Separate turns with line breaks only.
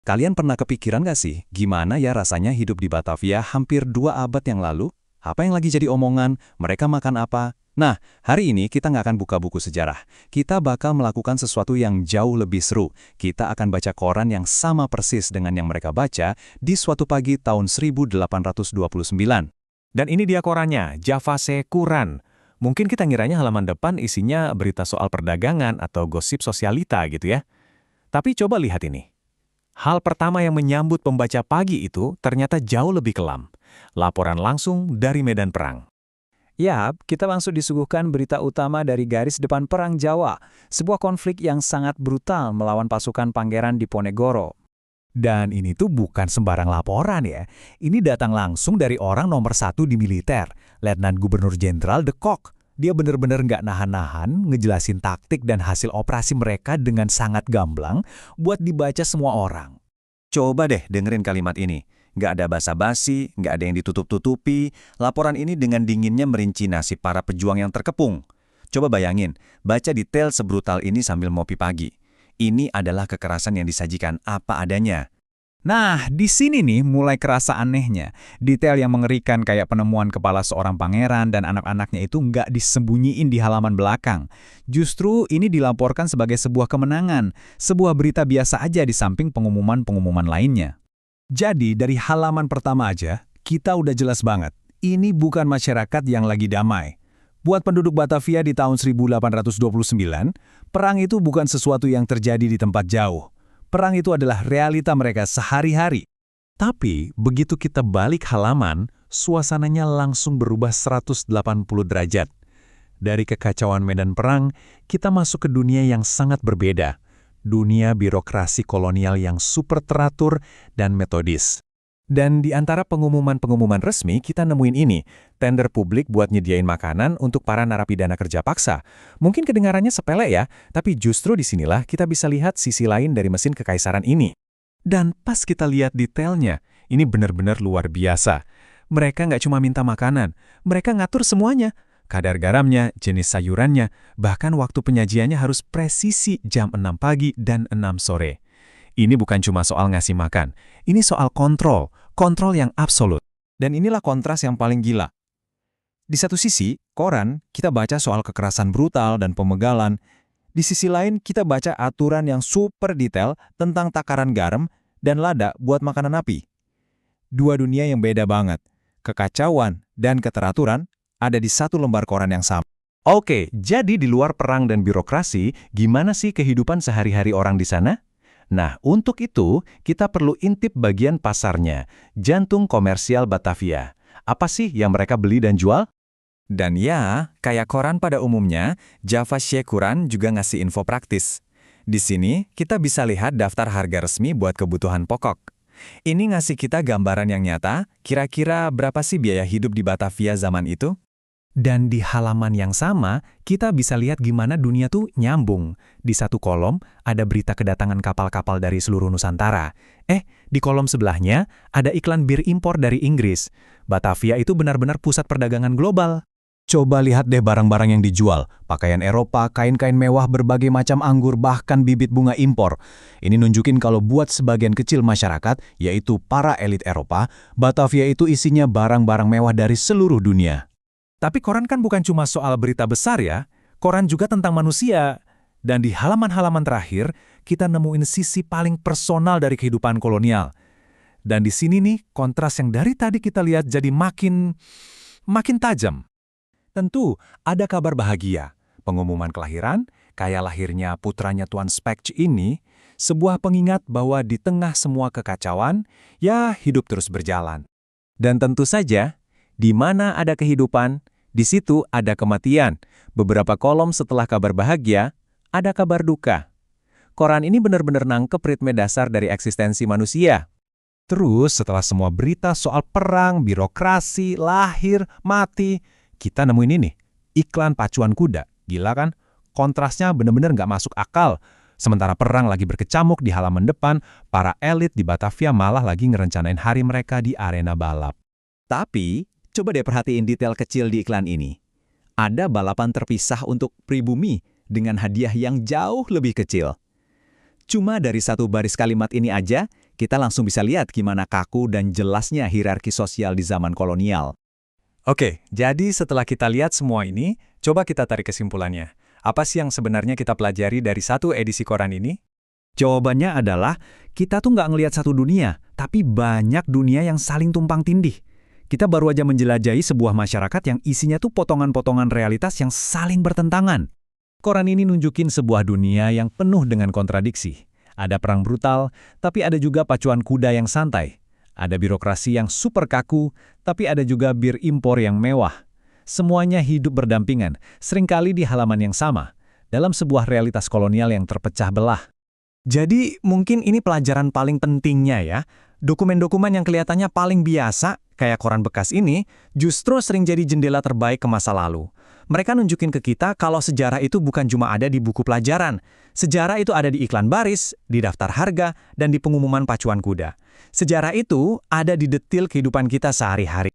Kalian pernah kepikiran nggak sih, gimana ya rasanya hidup di Batavia hampir 2 abad yang lalu? Apa yang lagi jadi omongan? Mereka makan apa? Nah, hari ini kita nggak akan buka buku sejarah. Kita bakal melakukan sesuatu yang jauh lebih seru. Kita akan baca koran yang sama persis dengan yang mereka baca di suatu pagi tahun 1829.
Dan ini dia korannya, Javase Quran. Mungkin kita ngiranya halaman depan isinya berita soal perdagangan atau gosip sosialita gitu ya. Tapi coba lihat ini. Hal pertama yang menyambut pembaca pagi itu ternyata jauh lebih kelam. Laporan langsung dari medan perang.
Ya, kita langsung disuguhkan berita utama dari garis depan Perang Jawa, sebuah konflik yang sangat brutal melawan pasukan Pangeran Diponegoro.
Dan ini tuh bukan sembarang laporan ya. Ini datang langsung dari orang nomor 1 di militer, Letnan Gubernur Jenderal De Kock. Dia benar-benar nggak nahan-nahan ngejelasin taktik dan hasil operasi mereka dengan sangat gamblang buat dibaca semua orang.
Coba deh dengerin kalimat ini. Nggak ada basa-basi, nggak ada yang ditutup-tutupi. Laporan ini dengan dinginnya merinci nasib para pejuang yang terkepung. Coba bayangin, baca detail sebrutal ini sambil ngopi pagi. Ini adalah kekerasan yang disajikan apa adanya.
Nah, di sini nih mulai kerasa anehnya. Detail yang mengerikan kayak penemuan kepala seorang pangeran dan anak-anaknya itu nggak disembunyiin di halaman belakang. Justru ini dilaporkan sebagai sebuah kemenangan, sebuah berita biasa aja di samping pengumuman-pengumuman lainnya.
Jadi dari halaman pertama aja, kita udah jelas banget. Ini bukan masyarakat yang lagi damai. Buat penduduk Batavia di tahun 1829, perang itu bukan sesuatu yang terjadi di tempat jauh. Perang itu adalah realita mereka sehari-hari. Tapi begitu kita balik halaman, suasananya langsung berubah 180 derajat. Dari kekacauan medan perang, kita masuk ke dunia yang sangat berbeda. Dunia birokrasi kolonial yang super teratur dan metodis.
Dan di antara pengumuman-pengumuman resmi, kita nemuin ini, tender publik buat nyediain makanan untuk para narapidana kerja paksa. Mungkin kedengarannya sepele ya, tapi justru disinilah kita bisa lihat sisi lain dari mesin kekaisaran ini. Dan pas kita lihat detailnya, ini benar-benar luar biasa. Mereka nggak cuma minta makanan, mereka ngatur semuanya. Kadar garamnya, jenis sayurannya, bahkan waktu penyajiannya harus presisi jam 6 pagi dan 6 sore. Ini bukan cuma soal ngasih makan, ini soal kontrol yang absolut.
Dan inilah kontras yang paling gila. Di satu sisi, koran, kita baca soal kekerasan brutal dan pemegalan. Di sisi lain, kita baca aturan yang super detail tentang takaran garam dan lada buat makanan api. Dua dunia yang beda banget. Kekacauan dan keteraturan ada di satu lembar koran yang sama.
Oke, jadi di luar perang dan birokrasi, gimana sih kehidupan sehari-hari orang di sana? Nah, untuk itu, kita perlu intip bagian pasarnya, jantung komersial Batavia. Apa sih yang mereka beli dan jual?
Dan ya, kayak koran pada umumnya, Javase Quran juga ngasih info praktis. Di sini, kita bisa lihat daftar harga resmi buat kebutuhan pokok. Ini ngasih kita gambaran yang nyata, kira-kira berapa sih biaya hidup di Batavia zaman itu?
Dan di halaman yang sama, kita bisa lihat gimana dunia tuh nyambung. Di satu kolom, ada berita kedatangan kapal-kapal dari seluruh Nusantara. Di kolom sebelahnya, ada iklan bir impor dari Inggris. Batavia itu benar-benar pusat perdagangan global. Coba lihat deh barang-barang yang dijual. Pakaian Eropa, kain-kain mewah, berbagai macam anggur, bahkan bibit bunga impor. Ini nunjukin kalau buat sebagian kecil masyarakat, yaitu para elit Eropa, Batavia itu isinya barang-barang mewah dari seluruh dunia.
Tapi koran kan bukan cuma soal berita besar ya, koran juga tentang manusia. Dan di halaman-halaman terakhir, kita nemuin sisi paling personal dari kehidupan kolonial. Dan di sini nih, kontras yang dari tadi kita lihat jadi makin tajam. Tentu, ada kabar bahagia. Pengumuman kelahiran, kayak lahirnya putranya Tuan Spekch ini, sebuah pengingat bahwa di tengah semua kekacauan, ya hidup terus berjalan. Dan tentu saja, di mana ada kehidupan, di situ ada kematian. Beberapa kolom setelah kabar bahagia, ada kabar duka. Koran ini benar-benar nangkep ritme dasar dari eksistensi manusia.
Terus setelah semua berita soal perang, birokrasi, lahir, mati, kita nemuin ini, iklan pacuan kuda. Gila kan? Kontrasnya benar-benar nggak masuk akal. Sementara perang lagi berkecamuk di halaman depan, para elit di Batavia malah lagi ngerencanain hari mereka di arena balap.
Tapi, coba deh perhatiin detail kecil di iklan ini. Ada balapan terpisah untuk pribumi dengan hadiah yang jauh lebih kecil. Cuma dari satu baris kalimat ini aja,
kita langsung bisa lihat gimana kaku dan jelasnya hierarki sosial di zaman kolonial.
Oke, jadi setelah kita lihat semua ini, coba kita tarik kesimpulannya. Apa sih yang sebenarnya kita pelajari dari satu edisi koran ini?
Jawabannya adalah, kita tuh nggak ngelihat satu dunia, tapi banyak dunia yang saling tumpang tindih. Kita baru aja menjelajahi sebuah masyarakat yang isinya tuh potongan-potongan realitas yang saling bertentangan. Koran ini nunjukin sebuah dunia yang penuh dengan kontradiksi. Ada perang brutal, tapi ada juga pacuan kuda yang santai. Ada birokrasi yang super kaku, tapi ada juga bir impor yang mewah. Semuanya hidup berdampingan, seringkali di halaman yang sama, dalam sebuah realitas kolonial yang terpecah belah.
Jadi mungkin ini pelajaran paling pentingnya ya. Dokumen-dokumen yang kelihatannya paling biasa, kayak koran bekas ini, justru sering jadi jendela terbaik ke masa lalu. Mereka nunjukin ke kita kalau sejarah itu bukan cuma ada di buku pelajaran. Sejarah itu ada di iklan baris, di daftar harga, dan di pengumuman pacuan kuda. Sejarah itu ada di detil kehidupan kita sehari-hari.